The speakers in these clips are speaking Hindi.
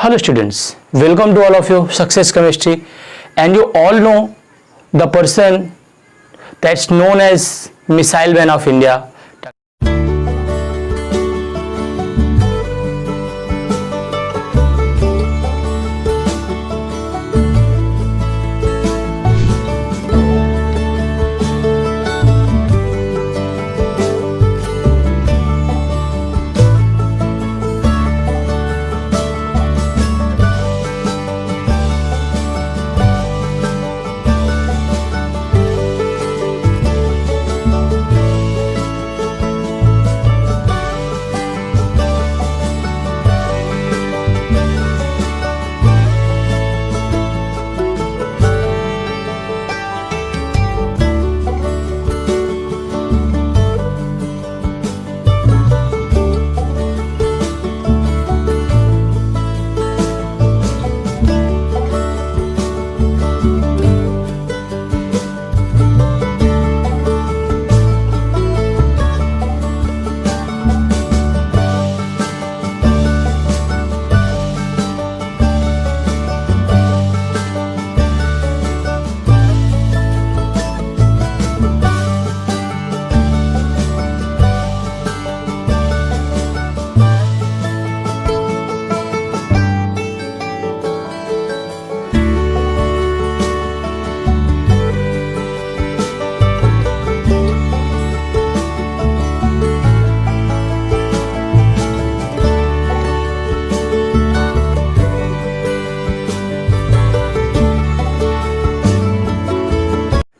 Hello students, welcome to all of you, Success Chemistry, and you all know the person that's known as Missile Man of India.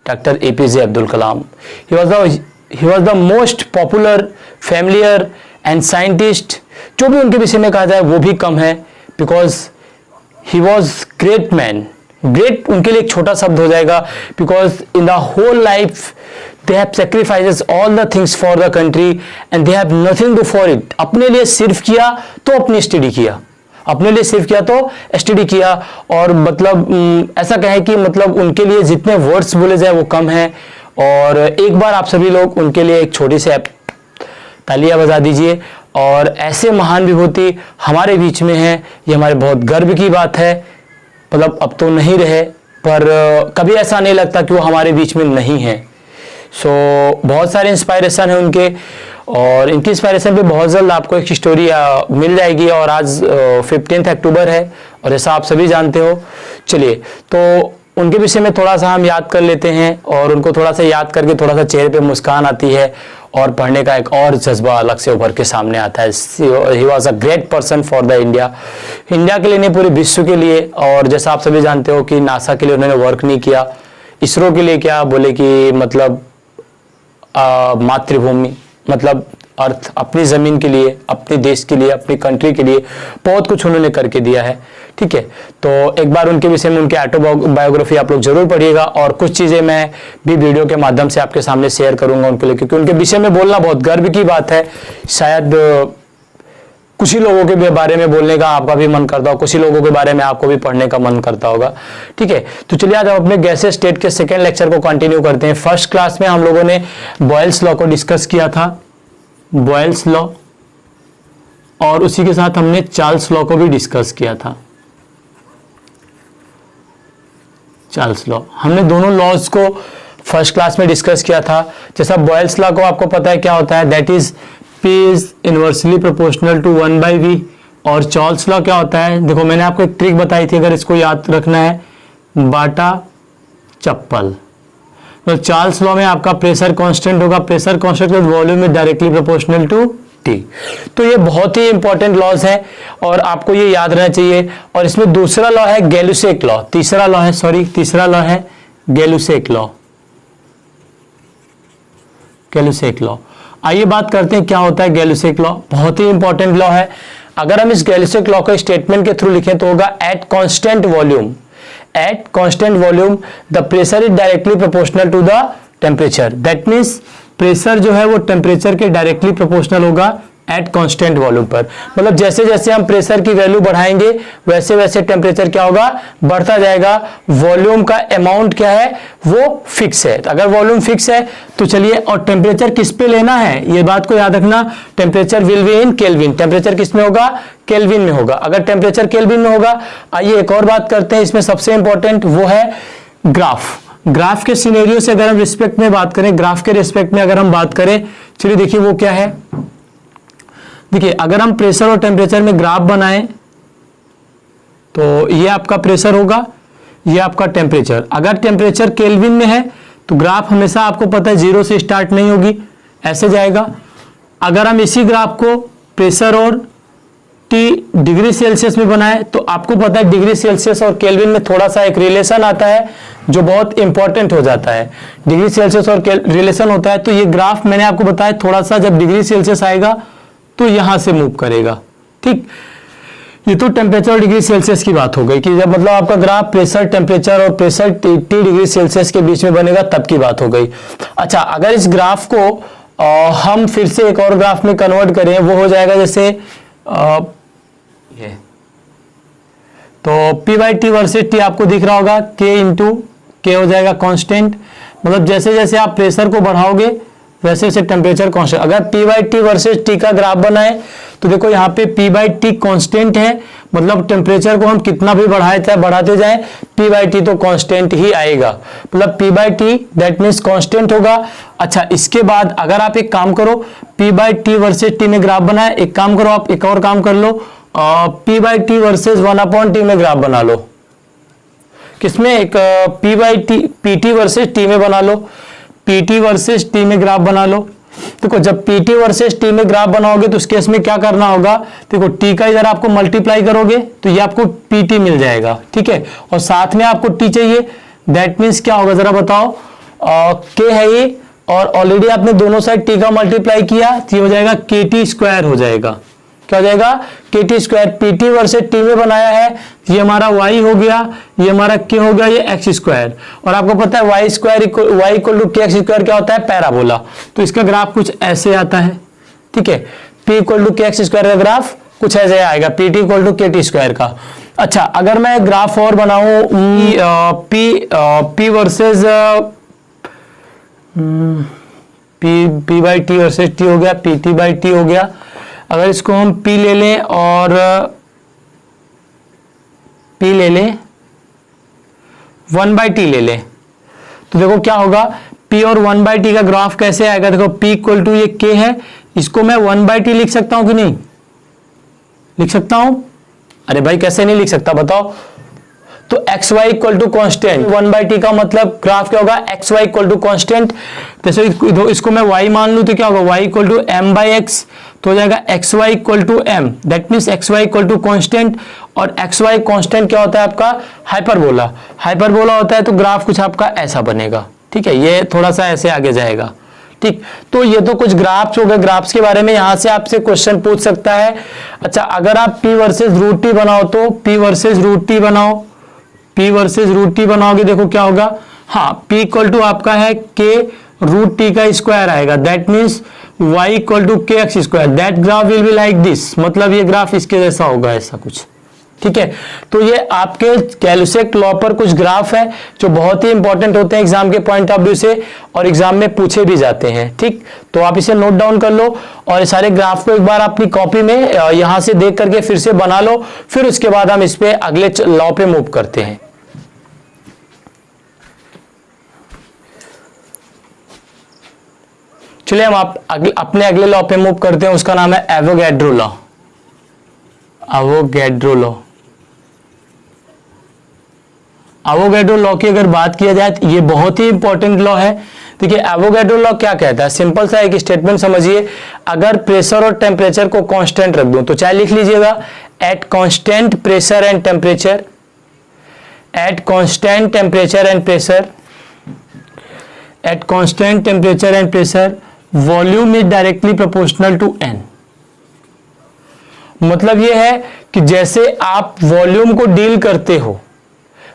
Dr. APJ Abdul Kalam. He was the most popular, familiar and scientist. जो भी उनके विषय में कहा जाए वो भी कम है, because he was great man. Great उनके लिए एक छोटा शब्द हो जाएगा, because in the whole life they have sacrifices all the things for the country and they have nothing to for it. अपने लिए सिर्फ किया तो अपनी स्टडी किया, अपने लिए सिर्फ किया तो स्टडी किया। और मतलब ऐसा कहें कि मतलब उनके लिए जितने वर्ड्स बोले जाए वो कम है। और एक बार आप सभी लोग उनके लिए एक छोटी सी तालियां बजा दीजिए। और ऐसे महान विभूति हमारे बीच में हैं, ये हमारे बहुत गर्व की बात है। मतलब अब तो नहीं रहे, पर कभी ऐसा नहीं लगता कि वो हमारे बीच में नहीं है। सो बहुत सारे इंस्पायरेशन है उनके, और इनकी इंस्पायरेशन पे बहुत जल्द आपको एक स्टोरी मिल जाएगी। और आज 15 अक्टूबर है और ऐसा आप सभी जानते हो। चलिए तो उनके विषय में थोड़ा सा हम याद कर लेते हैं, और उनको थोड़ा सा याद करके थोड़ा सा चेहरे पे मुस्कान आती है और पढ़ने का एक और जज्बा अलग से उभर के सामने आता है। He was a great person for the India के लिए नहीं, पूरे विश्व के लिए। और जैसा आप सभी जानते हो कि नासा के लिए उन्होंने वर्क नहीं किया, इसरो के लिए क्या बोले कि मतलब मातृभूमि मतलब अर्थ, अपनी जमीन के लिए, अपने देश के लिए, अपनी कंट्री के लिए बहुत कुछ उन्होंने करके दिया है। ठीक है, तो एक बार उनके विषय में उनके ऑटोबायोग्राफी आप लोग जरूर पढ़िएगा। और कुछ चीजें मैं भी वीडियो के माध्यम से आपके सामने शेयर करूंगा उनके लिए, क्योंकि उनके विषय में बोलना बहुत गर्व की बात है। शायद कुछ ही लोगों के बारे में बोलने का आपका भी मन करता हो, कुछ ही लोगों के बारे में आपको भी पढ़ने का मन करता होगा। ठीक है, तो चलिए आज हम अपने गैसेस स्टेट के सेकेंड लेक्चर को कंटिन्यू करते हैं। फर्स्ट क्लास में हम लोगों ने बॉयल्स लॉ को डिस्कस किया था, बॉयल्स लॉ, और उसी के साथ हमने चार्ल्स लॉ को भी डिस्कस किया था। चार्ल्स लॉ हमने दोनों लॉज को फर्स्ट क्लास में डिस्कस किया था। जैसा बॉयल्स लॉ को आपको पता है क्या होता है, that is P is inversely proportional to 1/v। और चार्ल्स लॉ क्या होता है, देखो मैंने आपको एक ट्रिक बताई थी, अगर इसको याद रखना है, बाटा चप्पल। तो चार्ल्स लॉ में आपका प्रेशर कांस्टेंट होगा, pressure constant volume is directly proportional to T। तो ये बहुत ही इंपॉर्टेंट लॉज है और आपको ये याद रहना चाहिए। और इसमें दूसरा लॉ है गैलुसेक लॉ, तीसरा लॉ है गैलुसेक लॉ, गैलुसेक लॉ। आइए बात करते हैं क्या होता है गैलुसेक लॉ। बहुत ही इंपॉर्टेंट लॉ है। अगर हम इस गैलुसेक लॉ को स्टेटमेंट के थ्रू लिखें तो होगा at constant volume the pressure is directly proportional to the temperature. That means pressure जो है वो टेम्परेचर के डायरेक्टली प्रोपोर्शनल होगा एट कांस्टेंट वॉल्यूम पर। मतलब जैसे जैसे हम प्रेशर की वैल्यू बढ़ाएंगे वैसे वैसे टेम्परेचर क्या होगा, बढ़ता जाएगा। वॉल्यूम का अमाउंट क्या है, वो फिक्स है। अगर वॉल्यूम फिक्स है तो चलिए, और टेम्परेचर किस पे लेना है ये बात को याद रखना, temperature will be in kelvin. Temperature किस में होगा, केल्विन में होगा। अगर टेम्परेचर केल्विन में होगा, आइए एक और बात करते हैं इसमें सबसे इंपॉर्टेंट, वो है ग्राफ। ग्राफ के सिनेरियो से अगर हम रिस्पेक्ट में बात करें, ग्राफ के रिस्पेक्ट में अगर हम बात करें, चलिए देखिए वो क्या है। देखिए अगर हम प्रेशर और टेम्परेचर में ग्राफ बनाएं तो ये आपका प्रेशर होगा, ये आपका टेम्परेचर। अगर टेम्परेचर केल्विन में है तो ग्राफ हमेशा आपको पता है 0 से स्टार्ट नहीं होगी, ऐसे जाएगा। अगर हम इसी ग्राफ को प्रेशर और T डिग्री सेल्सियस में बनाए तो आपको पता है डिग्री सेल्सियस और केल्विन में थोड़ा सा एक रिलेशन आता है जो बहुत इंपॉर्टेंट हो जाता है। डिग्री सेल्सियस और रिलेशन होता है, तो ये ग्राफ मैंने आपको बताया थोड़ा सा जब डिग्री सेल्सियस आएगा तो यहां से मूव करेगा। ठीक, ये तो टेम्परेचर और डिग्री सेल्सियस की बात हो गई कि जब मतलब आपका ग्राफ प्रेशर टेम्परेचर और प्रेशर T डिग्री सेल्सियस के बीच में बनेगा तब की बात हो गई। अच्छा, अगर इस ग्राफ को हम फिर से एक और ग्राफ में कन्वर्ट करें, वो हो जाएगा जैसे ये, तो P/T वर्सेस T आपको दिख रहा होगा, K इंटू K हो जाएगा कांस्टेंट। मतलब जैसे जैसे आप प्रेशर को बढ़ाओगे वैसे वैसे टेम्परेचर कांस्टेंट। अगर P/T वर्सेस T का ग्राफ बनाए तो देखो यहाँ पे P/T कांस्टेंट है, मतलब टेम्परेचर को हम कितना भी बढ़ाते जाएं P/T तो कांस्टेंट ही आएगा। मतलब P/T दैट मीन्स कांस्टेंट होगा। अच्छा, इसके बाद अगर आप एक काम करो, P/T वर्सेस T में ग्राफ बनाए, एक काम करो आप, एक और काम कर लो, P/T वर्सेस 1/T में ग्राफ बना लो। किसमें, एक PT वर्सेस T में बना लो, PT वर्सेस T में ग्राफ बना लो। देखो जब PT वर्सेस T में ग्राफ बनाओगे तो उस केस में क्या करना होगा, देखो T का इधर आपको मल्टीप्लाई करोगे तो ये आपको PT मिल जाएगा, ठीक है, और साथ में आपको T चाहिए, दैट मीन्स क्या होगा जरा बताओ, K है ये, और ऑलरेडी आपने दोनों साइड T का मल्टीप्लाई किया तो ये हो जाएगा KT स्क्वायर हो जाएगा। क्या हो जाएगा, KT square. PT versus T में बनाया है, ये हमारा Y हो गया, ये हमारा K हो गया, ये X स्क्वायर। और आपको पता है Y square Y equal to KX square क्या होता है, पैराबोला। तो इसका ग्राफ कुछ ऐसे आता है, ठीक है। P equal to KX square का ग्राफ कुछ ऐसे आएगा, PT equal to KT square का। अच्छा, अगर मैं ग्राफ और बनाऊं P versus P/T versus T हो गया, PT/T हो गया। अगर इसको हम P ले लें और P ले लें, 1/T ले लें, तो देखो क्या होगा, P और 1/T का ग्राफ कैसे आएगा। देखो P इक्वल टू ये K है, इसको मैं 1/T लिख सकता हूं कि नहीं लिख सकता हूं, अरे भाई कैसे नहीं लिख सकता बताओ। तो XY equal to constant, 1/T का मतलब ग्राफ क्या होगा, XY इक्वल टू कॉन्स्टेंट। जैसे इसको मैं Y मान लूं तो क्या होगा, Y इक्वल टू M/X, तो हो जाएगा XY equal to M, that means XY equal to constant. और XY कॉन्स्टेंट क्या होता है आपका, हाइपरबोला। हाइपरबोला होता है तो ग्राफ कुछ आपका ऐसा बनेगा, ठीक है, ये थोड़ा सा ऐसे आगे जाएगा, ठीक। तो ये तो कुछ ग्राफ्स हो गए, ग्राफ्स के बारे में यहां से आपसे क्वेश्चन पूछ सकता है। अच्छा, अगर आप P वर्सेस रूट T बनाओ तो P वर्सेस रूट T बनाओ, P वर्सेस रूट T बनाओगे, देखो क्या होगा, हाँ P इक्वल टू आपका है K रूट T का स्क्वायर आएगा, that means Y equal to KX square. That graph will be like this, मतलब ये ग्राफ इसके जैसा होगा, ऐसा कुछ, ठीक है। तो ये आपके कैलकुलस लॉ पर कुछ ग्राफ है जो बहुत ही इंपॉर्टेंट होते हैं एग्जाम के पॉइंट ऑफ व्यू से, और एग्जाम में पूछे भी जाते हैं, ठीक। तो आप इसे नोट डाउन कर लो और सारे ग्राफ को एक बार अपनी कॉपी में यहां से देख करके फिर से बना लो, फिर उसके बाद हम इस पे अगले लॉ पे मूव करते हैं। चलिए हम अपने अगले लॉ पे मूव करते हैं, उसका नाम है Avogadro law. Avogadro law, Avogadro law की अगर बात किया जाए तो ये बहुत ही इंपॉर्टेंट लॉ है। देखिए एवोगैड्रो लॉ क्या कहता है, सिंपल सा एक स्टेटमेंट समझिए, अगर प्रेशर और टेम्परेचर को कांस्टेंट रख दूं तो चाहे लिख लीजिएगा, at constant pressure and temperature, at constant temperature and pressure, at constant temperature and pressure volume is directly proportional to n। मतलब यह है कि जैसे आप वॉल्यूम को डील करते हो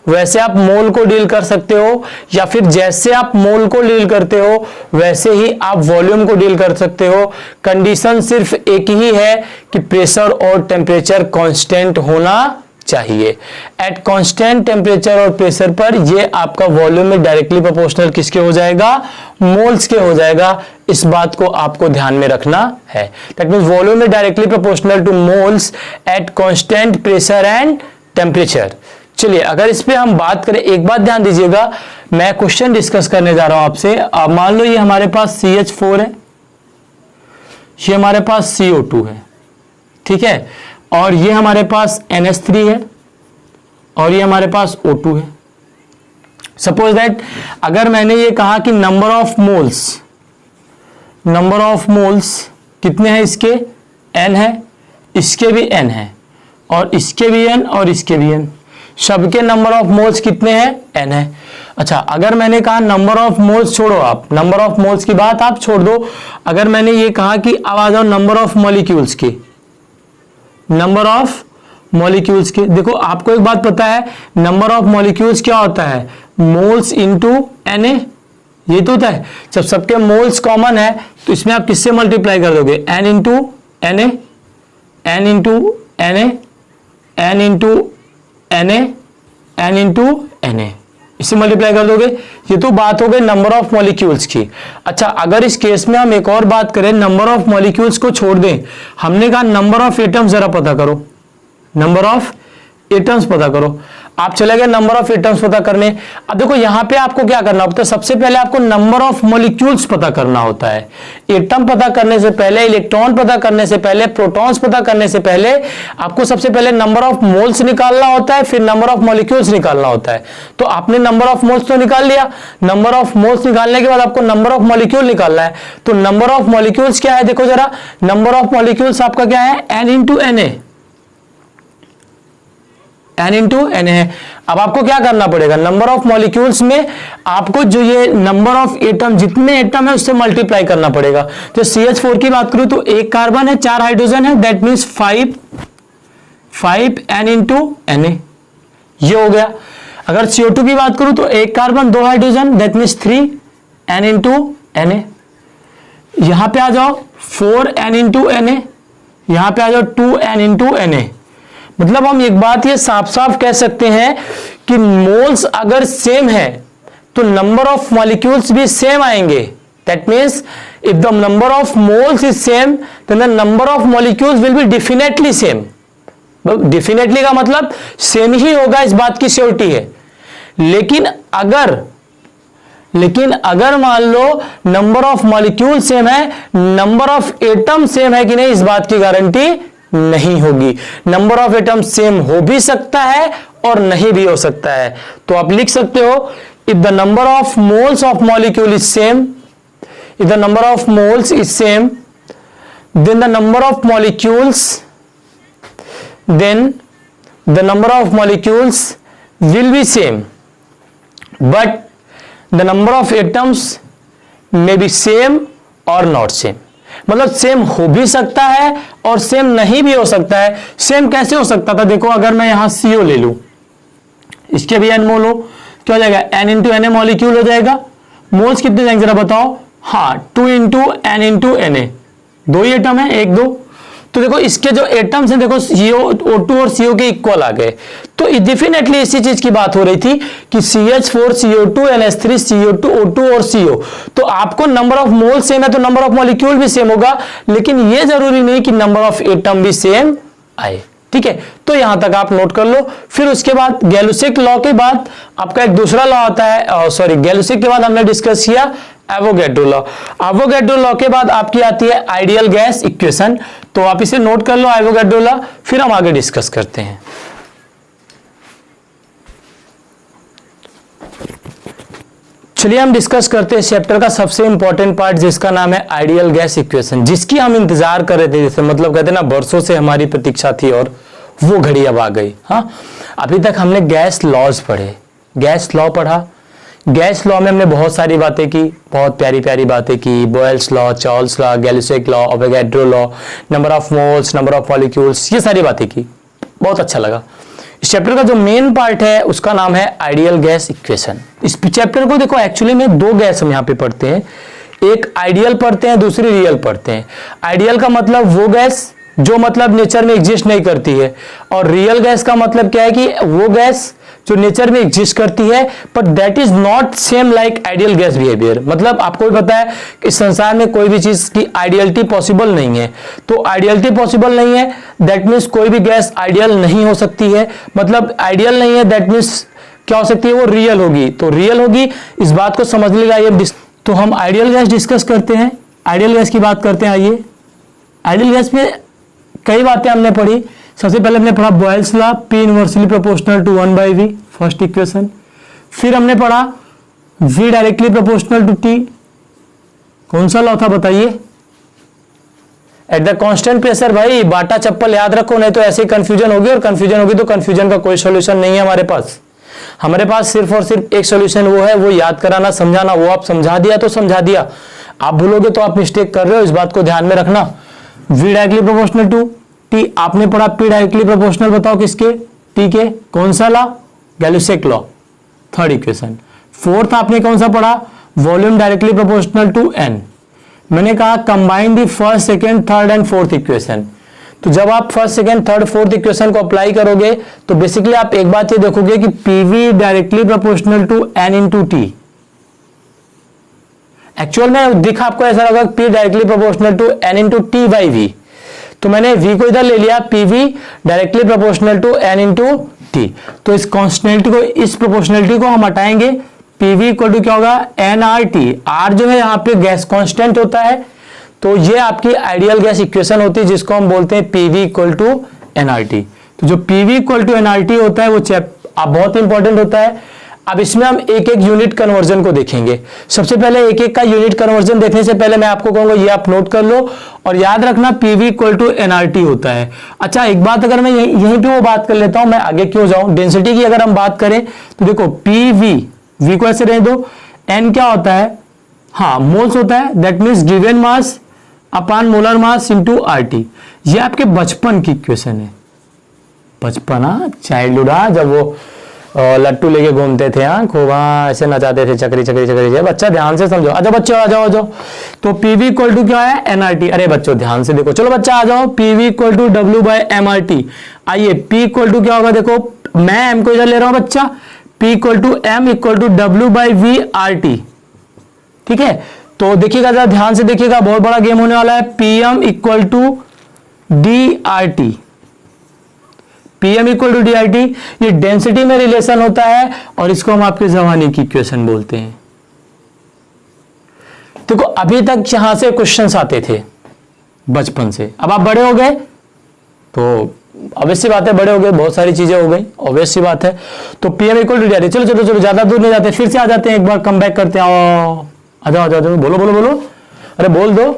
वैसे आप मोल को डील कर सकते हो, या फिर जैसे आप मोल को डील करते हो वैसे ही आप वॉल्यूम को डील कर सकते हो। कंडीशन सिर्फ एक ही है कि प्रेशर और टेम्परेचर कांस्टेंट होना चाहिए। एट कांस्टेंट टेम्परेचर और प्रेशर पर ये आपका वॉल्यूम में डायरेक्टली प्रोपोर्शनल किसके हो जाएगा, मोल्स के हो जाएगा। इस बात को आपको ध्यान में रखना है। दैट मींस वॉल्यूम में directly proportional two moles eight constant pressure and temperature. चलिए अगर इस पे हम बात करें, एक बात ध्यान दीजिएगा, मैं क्वेश्चन डिस्कस करने जा रहा हूं आपसे। अब मान लो ये हमारे पास CH4 है, ये हमारे पास CO2 है, ठीक है, और ये हमारे पास NH3 है, और ये हमारे पास O2 है। सपोज दैट अगर मैंने ये कहा कि नंबर ऑफ मोल्स कितने हैं, इसके n है, इसके भी n है, और इसके भी n और इसके भी n, सबके नंबर ऑफ मोल्स कितने हैं, n है। अच्छा अगर मैंने कहा नंबर ऑफ मोल्स छोड़ो, आप नंबर ऑफ मोल्स की बात आप छोड़ दो, अगर मैंने ये कहा कि अब आ जाओ नंबर ऑफ मॉलिक्यूल्स की, नंबर ऑफ मॉलिक्यूल्स के, देखो आपको एक बात पता है नंबर ऑफ मॉलिक्यूल्स क्या होता है, मोल्स इनटू Na, ये तो होता है। जब सबके मोल्स कॉमन है तो इसमें आप किससे मल्टीप्लाई कर दोगे, n into Na, n into Na, n into Na, n into Na, इससे मल्टीप्लाई कर दोगे। ये तो बात हो गई नंबर ऑफ मॉलिक्यूल्स की। अच्छा अगर इस केस में हम एक और बात करें, नंबर ऑफ मॉलिक्यूल्स को छोड़ दें, हमने कहा नंबर ऑफ एटम्स जरा पता करो, नंबर ऑफ एटम्स पता करो। आप चले गए नंबर ऑफ एटम्स पता करने। अब देखो यहां पे आपको क्या करना होता है, सबसे पहले आपको नंबर ऑफ मॉलिक्यूल्स पता करना होता है। एटम पता करने से पहले, इलेक्ट्रॉन पता करने से पहले, प्रोटॉन्स पता करने से पहले आपको सबसे पहले नंबर ऑफ मोल्स निकालना होता है, फिर नंबर ऑफ मॉलिक्यूल्स निकालना होता है। तो आपने नंबर ऑफ मोल्स तो निकाल लिया, नंबर ऑफ मोल्स निकालने के बाद आपको नंबर ऑफ मॉलिक्यूल निकालना है। तो नंबर ऑफ मॉलिक्यूल्स क्या है, देखो जरा, नंबर ऑफ मॉलिक्यूल्स आपका क्या है, n into Na, n into Na है। अब आपको क्या करना पड़ेगा, नंबर ऑफ मॉलिक्यूल्स में आपको जो ये नंबर ऑफ एटम, जितने एटम है उससे मल्टीप्लाई करना पड़ेगा। तो CH4 की बात करूं तो एक कार्बन है, 4 हाइड्रोजन है, that means 5 n into Na, ये हो गया। अगर CO2 की बात करूं तो एक carbon, 2 hydrogen, that means 3 n into Na। यहां पे आ जाओ 4 n इंटू Na, यहां पे आ जाओ 2 n इंटू Na। मतलब हम एक बात ये साफ साफ कह सकते हैं कि मोल्स अगर सेम है तो नंबर ऑफ मॉलिक्यूल्स भी सेम आएंगे। That means if the number of moles is same then the number of molecules will be definitely same. Definitely का मतलब सेम ही होगा, इस बात की श्योरिटी है। लेकिन अगर मान लो नंबर ऑफ मॉलिक्यूल सेम है, नंबर ऑफ एटम सेम है कि नहीं, इस बात की गारंटी नहीं होगी। नंबर ऑफ एटम सेम हो भी सकता है और नहीं भी हो सकता है। तो आप लिख सकते हो if the number of moles of molecule is same, if the number of moles is same, then the number of molecules will be same, but the number of atoms may be same और नॉट सेम। मतलब सेम हो भी सकता है और सेम नहीं भी हो सकता है। सेम कैसे हो सकता था, देखो अगर मैं यहां CO ले लूं, इसके भी n मोल हो, क्या हो जाएगा, n इंटू Na मॉलिक्यूल हो जाएगा। मोल्स कितने जाएंगे जरा बताओ, हाँ 2 इंटू n इंटू Na, 2 ही एटम है, 1 2। तो देखो इसके जो एटम्स हैं, देखो O2 और CO के इक्वल आ गए। तो डेफिनेटली इसी चीज की बात हो रही थी कि CH4 CO2 NH3 CO2 O2 और CO। तो आपको नंबर ऑफ मोल सेम है तो नंबर ऑफ मॉलिक्यूल भी सेम होगा, लेकिन यह जरूरी नहीं कि नंबर ऑफ एटम भी सेम आए। ठीक है, तो यहां तक आप नोट कर लो। फिर उसके बाद गैलुसिक लॉ के बाद आपका एक दूसरा लॉ आता है, सॉरी गैलुसिक के बाद हमने डिस्कस किया एवोगैड्रो लॉ। एवोगैड्रो लॉ के बाद आपकी आती है आइडियल गैस इक्वेशन। तो आप इसे नोट कर लो एवोगैड्रो लॉ, फिर हम आगे डिस्कस करते हैं। चलिए हम डिस्कस करते हैं चैप्टर का सबसे इंपॉर्टेंट पार्ट, जिसका नाम है आइडियल गैस इक्वेशन, जिसकी हम इंतजार कर रहे थे। जैसे मतलब कहते हैं ना, बरसों से हमारी प्रतीक्षा थी और वो घड़ी अब आ गई। हाँ, अभी तक हमने गैस लॉज पढ़े, गैस लॉ पढ़ा। गैस लॉ में हमने बहुत सारी बातें की, बहुत प्यारी प्यारी बातें की, Boyle's law, Charles law, Gay Lussac law, Avogadro law, number of moles, number of molecules, ये सारी बातें की, बहुत अच्छा लगा। इस चैप्टर का जो मेन पार्ट है उसका नाम है आइडियल गैस इक्वेशन। इस चैप्टर को देखो एक्चुअली में दो गैस हम यहाँ पे पढ़ते हैं, एक आइडियल पढ़ते हैं, दूसरी रियल पढ़ते हैं। आइडियल का मतलब वो गैस जो मतलब नेचर में एग्जिस्ट नहीं करती है, और रियल गैस का मतलब क्या है कि वो गैस जो नेचर में एग्जिस्ट करती है but that is not same like ideal gas behaviour. मतलब आपको भी पता है कि संसार में कोई भी चीज की आइडियलिटी पॉसिबल नहीं है, तो आइडियलिटी पॉसिबल नहीं है दैट मीन्स कोई भी गैस आइडियल नहीं हो सकती है। मतलब आइडियल नहीं है दैट मीन्स क्या हो सकती है, वो रियल होगी, तो रियल होगी, इस बात को समझ लीजिएगा। ये तो हम आइडियल गैस डिस्कस करते हैं, आइडियल गैस की बात करते हैं। आइए, आइडियल गैस में कई बातें हमने पढ़ी। सबसे पहले हमने पढ़ा Boyle's law, P inversely proportional to 1/V, first equation. फिर हमने पढ़ा V directly proportional to T, कौन सा लॉ था बताइए? At the constant pressure. भाई बाटा चप्पल याद रखो, नहीं तो ऐसे कंफ्यूजन होगी, और कंफ्यूजन होगी तो कंफ्यूजन का कोई सॉल्यूशन नहीं है हमारे पास। हमारे पास सिर्फ और सिर्फ एक सॉल्यूशन, वो है वो याद कराना, समझाना। वो आप समझा दिया तो समझा दिया, आप भूलोगे तो आप मिस्टेक कर रहे हो, इस बात को ध्यान में रखना। V directly proportional to T, आपने पढ़ा P डायरेक्टली प्रोपोर्शनल, बताओ किसके? T के, कौन सा law? Gay Lussac law, third equation. Fourth आपने कौन सा पढ़ा? Volume directly proportional to N। मैंने कहा combine the first, second, third and fourth equation. तो जब आप first, second, third, fourth equation को अप्लाई करोगे तो बेसिकली आप एक बात ये देखोगे कि PV directly proportional to N into T। Actual में दिखा आपको ऐसा लगा P directly proportional to N into T by V, तो मैंने V को इधर ले लिया, PV directly proportional to N into T। तो इस कॉन्स्टेंट को, इस प्रोपोर्शनलिटी को हम हटाएंगे, PV इक्वल टू क्या होगा? NRT। R जो है यहाँ पे गैस कांस्टेंट होता है, तो ये आपकी आइडियल गैस इक्वेशन होती है जिसको हम बोलते हैं PV इक्वल टू NRT। तो जो PV इक्वल टू NRT होता है वो बहुत इंपॉर्टेंट होता है। अब इसमें हम एक एक यूनिट कन्वर्जन को देखेंगे। सबसे पहले एक एक का यूनिट कन्वर्जन देखने से पहले मैं आपको कहूंगा ये आप नोट कर लो और याद रखना PV इक्वल टू NRT होता है। अच्छा एक बात अगर मैं यहीं पे वो बात कर लेता हूं, मैं आगे क्यों जाऊं। डेंसिटी की अगर हम बात करें तो देखो PV, V को ऐसे रहने दो, N क्या होता है? हाँ मोल्स होता है, that means given mass upon molar mass into RT। ये आपके बचपन की इक्वेशन है, बचपन, चाइल्डहुड, जब वो लट्टू लेके घूमते थे, खूब ऐसे नचाते थे, चक्री चक्री चक्री चक्री। बच्चा ध्यान से समझो, अच्छा बच्चों आ जाओ, तो PV इक्वल टू क्या है? NRT। अरे बच्चों ध्यान से देखो, चलो बच्चा आ जाओ, PV equal to W by MRT। आइए P इक्वल टू क्या होगा? देखो मैं M को इधर ले रहा हूं बच्चा, P equal to M equal to W by V RT। ठीक है, तो देखिएगा जरा ध्यान से देखिएगा, बहुत बड़ा गेम होने वाला है। PM equal to DRT, PM equal to DRT, ये डेंसिटी में रिलेशन होता है और इसको हम आपके जमाने की इक्वेशन बोलते हैं। देखो अभी तक यहां से क्वेश्चंस आते थे बचपन से, अब आप बड़े हो गए तो ऑब्वियस सी बात है, बड़े हो गए, बहुत सारी चीजें हो गई, ऑब्वियस सी बात है। तो PM इक्वल टू DRT, चलो चलो चलो ज्यादा दूर नहीं जाते, फिर से आ जाते हैं, एक बार कम बैक करते हैं। आ जाओ आ जाओ, बोलो बोलो बोलो, अरे बोल दो।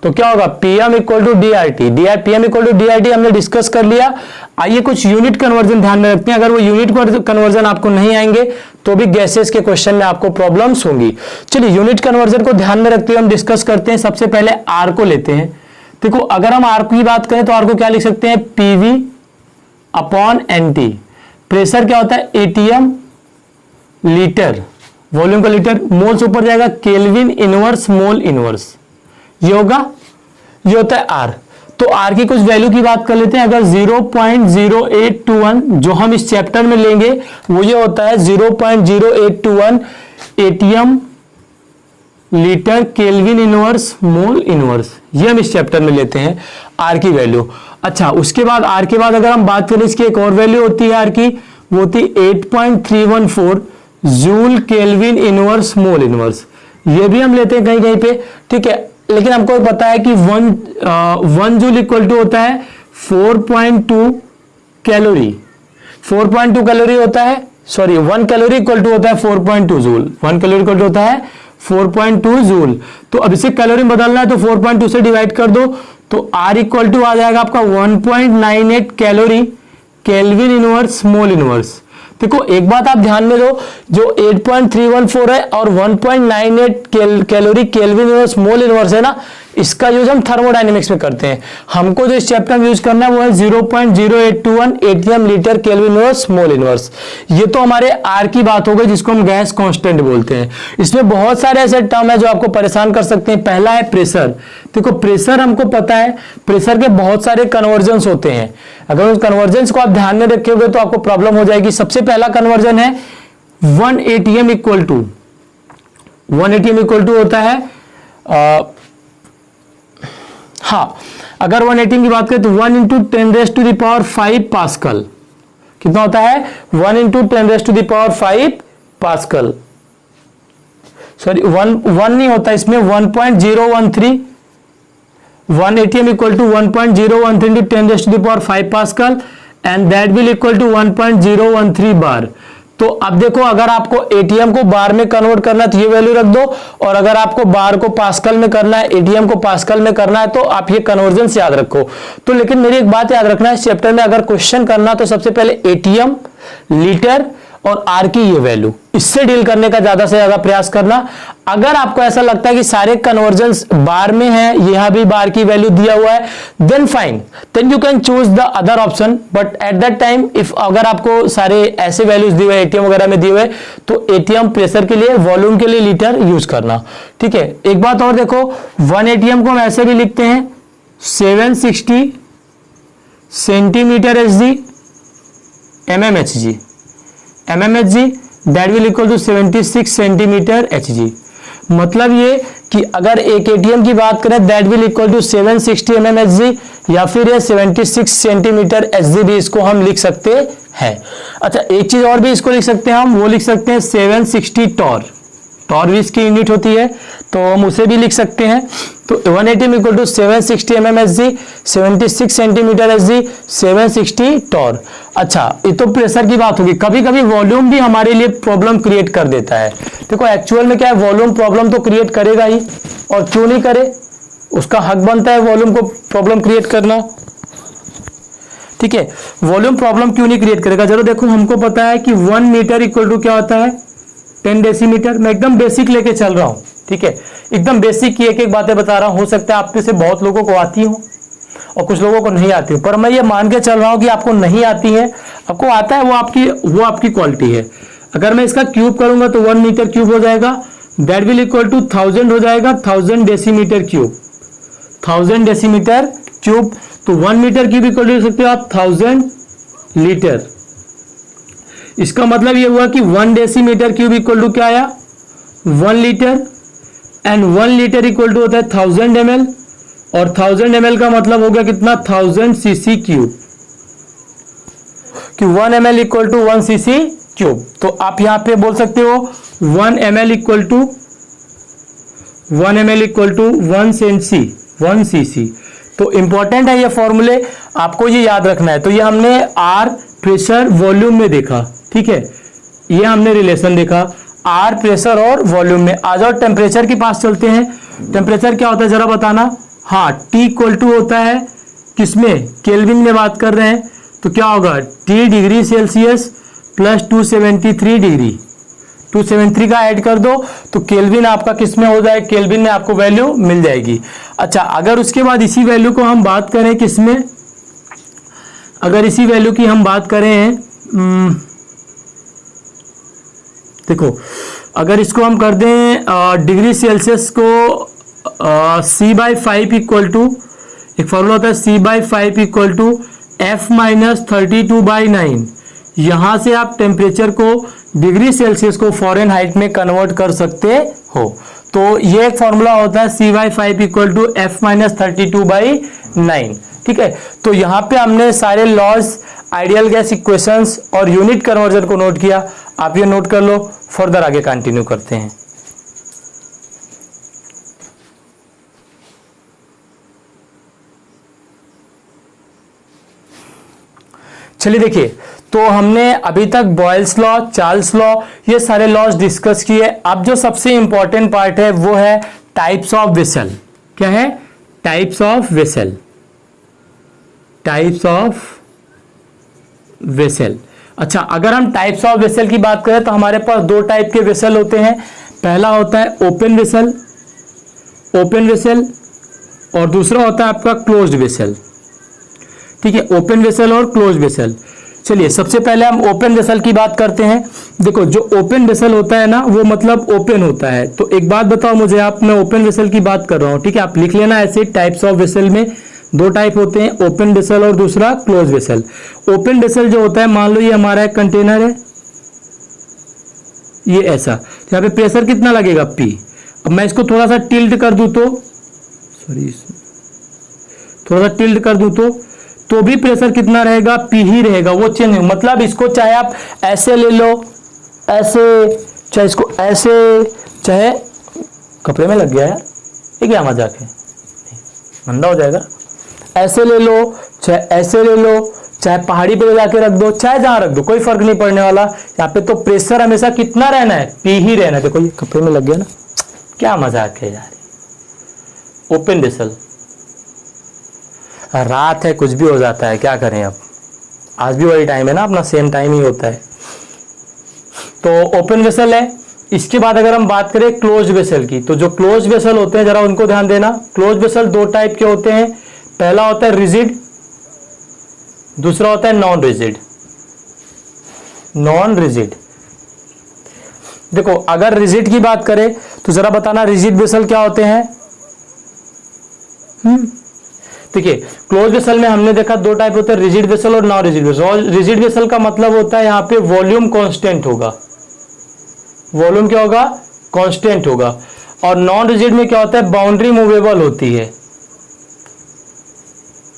तो क्या होगा? PM equal to DRT, PM equal to DRT हमने डिस्कस कर लिया। आइए कुछ यूनिट कन्वर्जन ध्यान में रखते हैं, अगर वो यूनिट कन्वर्जन आपको नहीं आएंगे तो भी गैसेस के क्वेश्चन में आपको प्रॉब्लम्स होंगी। चलिए यूनिट कन्वर्जन को ध्यान में रखते हुए हम डिस्कस करते हैं। सबसे पहले R को लेते हैं। देखो अगर हम R की बात करें तो R को क्या लिख सकते हैं? PV upon NT। प्रेशर क्या होता है? ATM लीटर, वॉल्यूम का लीटर, मोल्स ऊपर जाएगा, केल्विन इनवर्स मोल इनवर्स, ये होगा, ये होता है R। तो R की कुछ वैल्यू की बात कर लेते हैं। अगर 0.0821 जो हम इस चैप्टर में लेंगे वो ये होता है 0.0821 ATM litre kelvin inverse mole inverse, ये हम इस चैप्टर में लेते हैं R की वैल्यू। अच्छा उसके बाद R के बाद अगर हम बात करें इसकी एक और वैल्यू होती है R की, वो होती है 8.314 joule kelvin inverse mole inverse, ये भी हम लेते हैं कहीं कहीं पे। ठीक है, लेकिन हमको पता है कि 1 जूल इक्वल टू होता है 4.2 कैलोरी, 4.2 कैलोरी होता है, सॉरी 1 कैलोरी इक्वल टू होता है 4.2 जूल, 1 कैलोरी इक्वल टू होता है 4.2 जूल। तो अब इसे कैलोरी में बदलना है तो 4.2 से डिवाइड कर दो, तो R इक्वल टू आ जाएगा आपका 1.98 calorie kelvin inverse mole inverse. देखो एक बात आप ध्यान में दो, जो 8.314 है और 1.98 calorie kelvin inverse mole inverse है ना, इसका यूज हम थर्मोडायनेमिक्स में करते हैं। हमको जो इस चैप्टर में यूज करना है वो है 0.0821 ATM litre kelvin inverse mole inverse. ये तो हमारे आर की बात हो गई जिसको हम गैस कांस्टेंट बोलते हैं। इसमें बहुत सारे ऐसे टर्म है जो आपको परेशान कर सकते हैं। पहला है प्रेशर। देखो प्रेशर हमको पता है, प्रेशर के बहुत सारे कन्वर्जन्स होते हैं। अगर उस कन्वर्जन्स को आप ध्यान में रखोगे तो आपको प्रॉब्लम हो जाएगी। सबसे पहला कन्वर्जन है 1 ATM equal to 1 ATM equal to होता है हाँ, अगर 1 ATM की बात करें तो 1 इंटू 10⁵ पास्कल। कितना होता है? 1 इंटू 10⁵ पास्कल। सॉरी 1 नहीं होता इसमें, 1.013 1 ATM equal to 1.013 into 10⁵ pascal and that will equal to 1.013 bar. तो अब देखो, अगर आपको एटीएम को बार में कन्वर्ट करना है तो ये वैल्यू रख दो, और अगर आपको बार को पास्कल में करना है, एटीएम को पास्कल में करना है, तो आप ये कन्वर्जन याद रखो। तो लेकिन मेरी एक बात याद रखना है, इस चैप्टर में अगर क्वेश्चन करना तो सबसे पहले एटीएम, लीटर और आर की ये वैल्यू, इससे डील करने का ज्यादा से ज्यादा प्रयास करना। अगर आपको ऐसा लगता है कि सारे कन्वर्जन्स बार में है, यहां भी बार की वैल्यू दिया हुआ है, then fine, then you can choose the other option. But at that time if अगर आपको सारे ऐसे वैल्यूज दिए हुए एटीएम वगैरह में दिए हुए, तो एटीएम प्रेशर के लिए, वॉल्यूम के लिए लीटर यूज करना। ठीक है, एक बात और देखो, 1 ATM को हम ऐसे भी लिखते हैं 760 centimetre HG mmHg that will equal to 76 centimetre HG। मतलब ये कि अगर एक एटीएम की बात करें that will equal to 760 mmHg, या फिर ये 76 सेंटीमीटर HG भी इसको हम लिख सकते हैं। अच्छा, एक चीज और भी इसको लिख सकते हैं हम, वो लिख सकते हैं 760 टॉर। टॉर भी इसकी यूनिट होती है, तो हम उसे भी लिख सकते हैं। तो 1 ATM equal to 760 mmHg, 76 centimetre HG, 760 torr. अच्छा, ये तो प्रेशर की बात होगी। कभी कभी वॉल्यूम भी हमारे लिए प्रॉब्लम क्रिएट कर देता है। देखो एक्चुअल में क्या है, वॉल्यूम प्रॉब्लम तो क्रिएट करेगा ही, और क्यों नहीं करे, उसका हक बनता है वॉल्यूम को प्रॉब्लम क्रिएट करना। ठीक है, वॉल्यूम प्रॉब्लम क्यों नहीं क्रिएट करेगा? चलो देखो, हमको पता है कि 1 मीटर इक्वल टू क्या होता है, 10 डेसीमीटर। मैं एकदम बेसिक लेके चल रहा हूं, ठीक है, एकदम बेसिक की एक एक बातें बता रहा हूं। हो सकता है आप में से बहुत लोगों को आती हो और कुछ लोगों को नहीं आती हो, पर मैं ये मान के चल रहा हूं कि आपको नहीं आती है, आपको आता है, वो आपकी क्वालिटी है। अगर मैं इसका क्यूब करूंगा तो 1 मीटर क्यूब हो जाएगा, दैट विल इक्वल टू 1000 हो जाएगा, 1000 डेसीमीटर क्यूब, 1000 डेसीमीटर क्यूब। तो 1 मीटर क्यूब इक्वल टू सकते हो आप 1000 लीटर। इसका मतलब ये हुआ कि 1 डेसीमीटर क्यूब इक्वल टू क्या आया, 1 litre, and 1 litre equal to होता है 1000 ml, और 1000 ml का मतलब हो गया कितना, 1000 cc क्यूब, कि 1 ml equal to 1 cc cube. तो आप यहां पे बोल सकते हो 1 ml इक्वल टू 1 cc। तो इंपॉर्टेंट है ये फॉर्मूले, आपको ये याद रखना है। तो ये हमने आर प्रेशर वॉल्यूम में देखा, ठीक है, ये हमने रिलेशन देखा आर प्रेशर और वॉल्यूम में। आ जाओ टेम्परेचर के पास चलते हैं। टेम्परेचर क्या होता है जरा बताना। हाँ, T इक्वल टू होता है किसमें, केल्विन में बात कर रहे हैं, तो क्या होगा, T degree Celsius plus 273 degree, 273 का ऐड कर दो तो केल्विन आपका किसमें हो जाए, केल्विन में आपको वैल्यू मिल जाएगी। अच्छा, अगर उसके बाद इसी वैल्यू को हम बात करें किसमें, अगर इसी वैल्यू की हम बात करें, देखो अगर इसको हम कर दें डिग्री सेल्सियस को C/5 इक्वल टू, एक फॉर्मूला होता है C/5 इक्वल टू F-32/9। यहां से आप टेम्परेचर को, डिग्री सेल्सियस को फ़ारेनहाइट में कन्वर्ट कर सकते हो। तो ये एक फॉर्मूला होता है C/5 इक्वल टू F-32/9। ठीक है, तो यहां पे हमने सारे लॉज, आइडियल गैस इक्वेशंस और यूनिट कन्वर्जन को नोट किया। आप ये नोट कर लो, फर्दर आगे कंटिन्यू करते हैं। चलिए देखिए, तो हमने अभी तक बॉयल्स लॉ, चार्ल्स लॉ, ये सारे लॉज डिस्कस किए। अब जो सबसे इंपॉर्टेंट पार्ट है वो है टाइप्स ऑफ वेसल। क्या है, types of vessel, types of vessel. अच्छा, अगर हम टाइप्स ऑफ वेसल की बात करें तो हमारे पास दो टाइप के वेसल होते हैं। पहला होता है ओपन वेसल, ओपन वेसल, और दूसरा होता है आपका क्लोज्ड वेसल। ठीक है, ओपन वेसल और क्लोज्ड वेसल। चलिए सबसे पहले हम ओपन वेसल की बात करते हैं। देखो जो ओपन वेसल होता है ना वो मतलब ओपन होता है। तो एक बात बताओ मुझे आप, मैं ओपन वेसल की बात कर रहा हूं, ठीक है, आप लिख लेना ऐसे। टाइप्स ऑफ वेसल में दो टाइप होते हैं, ओपन वेसल और दूसरा क्लोज वेसल। ओपन वेसल जो होता है, मान लो ये हमारा एक कंटेनर है, ये ऐसा, यहाँ पे प्रेशर कितना लगेगा P। अब मैं इसको थोड़ा सा टिल्ट कर दूं तो, सॉरी, थोड़ा सा टिल्ट कर दूं तो भी प्रेशर कितना रहेगा, P ही रहेगा, वो चेंज नहीं। मतलब इसको चाहे आप ऐसे ले लो, ऐसे, चाहे इसको ऐसे, चाहे कपड़े में लग गया यार, ये क्या मजाक है, गंदा हो जाएगा। ऐसे ले लो, चाहे ऐसे ले लो, चाहे पहाड़ी पे ले जाके रख दो, चाहे जहां रख दो, कोई फर्क नहीं पड़ने वाला। यहाँ पे तो प्रेशर हमेशा कितना रहना है, P ही रहना है। देखो ये कपड़े में लग गया ना, क्या मजाक है यार। ओपन वेसल, रात है कुछ भी हो जाता है, क्या करें अब, आज भी वही टाइम है ना अपना, सेम टाइम ही होता है। तो ओपन वेसल है। इसके बाद अगर हम बात करें क्लोज वेसल की, तो जो क्लोज वेसल होते हैं जरा उनको ध्यान देना। क्लोज वेसल दो टाइप के होते हैं, पहला होता है रिजिड, दूसरा होता है नॉन रिजिड। नॉन रिजिड, देखो अगर रिजिड की बात करें तो जरा बताना रिजिड वेसल क्या होते हैं। देखिए क्लोज वेसल में हमने देखा दो टाइप होते हैं, रिजिड वेसल और non rigid vessel. Rigid vessel का मतलब होता है यहाँ पे वॉल्यूम कांस्टेंट होगा, वॉल्यूम क्या होगा, कांस्टेंट होगा। और नॉन रिजिड में क्या होता है, बाउंड्री मूवेबल होती है,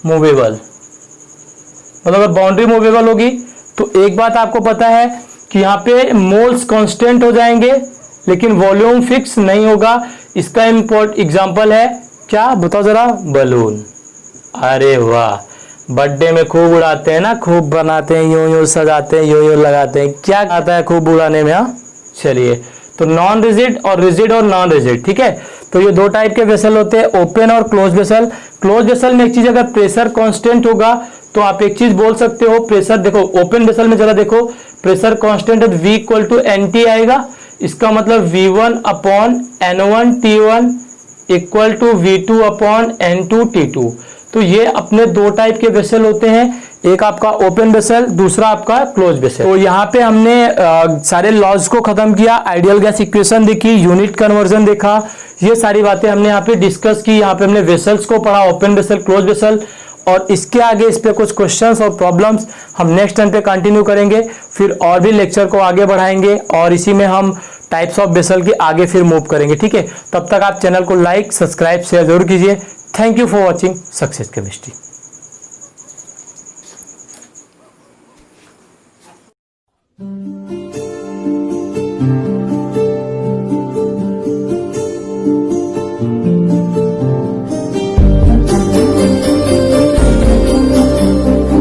मूवेबल, मतलब अगर बाउंड्री मूवेबल होगी तो एक बात आपको पता है कि यहाँ पे मोल्स कांस्टेंट हो जाएंगे लेकिन वॉल्यूम फिक्स नहीं होगा। इसका एग्जांपल है क्या, बताओ जरा, बलून। अरे वाह, बर्थडे में खूब उड़ाते हैं ना, खूब बनाते हैं, यूं यूं सजाते हैं, यूं यूं लगाते हैं, क्या आता है खूब उड़ाने में। हाँ चलिए, तो नॉन रिजिड और रिजिड और नॉन रिजिड, ठीक है। तो ये दो टाइप के वेसल होते हैं, ओपन और क्लोज वेसल। क्लोज वेसल में एक चीज, अगर प्रेशर कांस्टेंट होगा तो आप एक चीज बोल सकते हो, प्रेशर देखो ओपन वेसल में जरा देखो, प्रेशर कांस्टेंट है, V इक्वल टू NT आएगा। इसका मतलब V1 upon N1 T1 equal to V2 upon N2 T2। तो ये अपने दो टाइप के वेसल होते हैं, एक आपका ओपन वेसल, दूसरा आपका क्लोज वेसल। तो यहाँ पे हमने सारे लॉज को खत्म किया, आइडियल गैस इक्वेशन देखी, यूनिट कन्वर्जन देखा, ये सारी बातें हमने यहाँ पे डिस्कस की। यहाँ पे हमने वेसल्स को पढ़ा, ओपन वेसल, क्लोज वेसल। और इसके आगे इस पे कुछ क्वेश्चंस और प्रॉब्लम्स हम नेक्स्ट टाइम पे कंटिन्यू करेंगे, फिर और भी लेक्चर को आगे बढ़ाएंगे और इसी में हम टाइप्स ऑफ वेसल के आगे फिर मूव करेंगे, ठीक है। तब तक आप चैनल को लाइक, सब्सक्राइब, शेयर जरूर कीजिए। Thank you for watching success chemistry.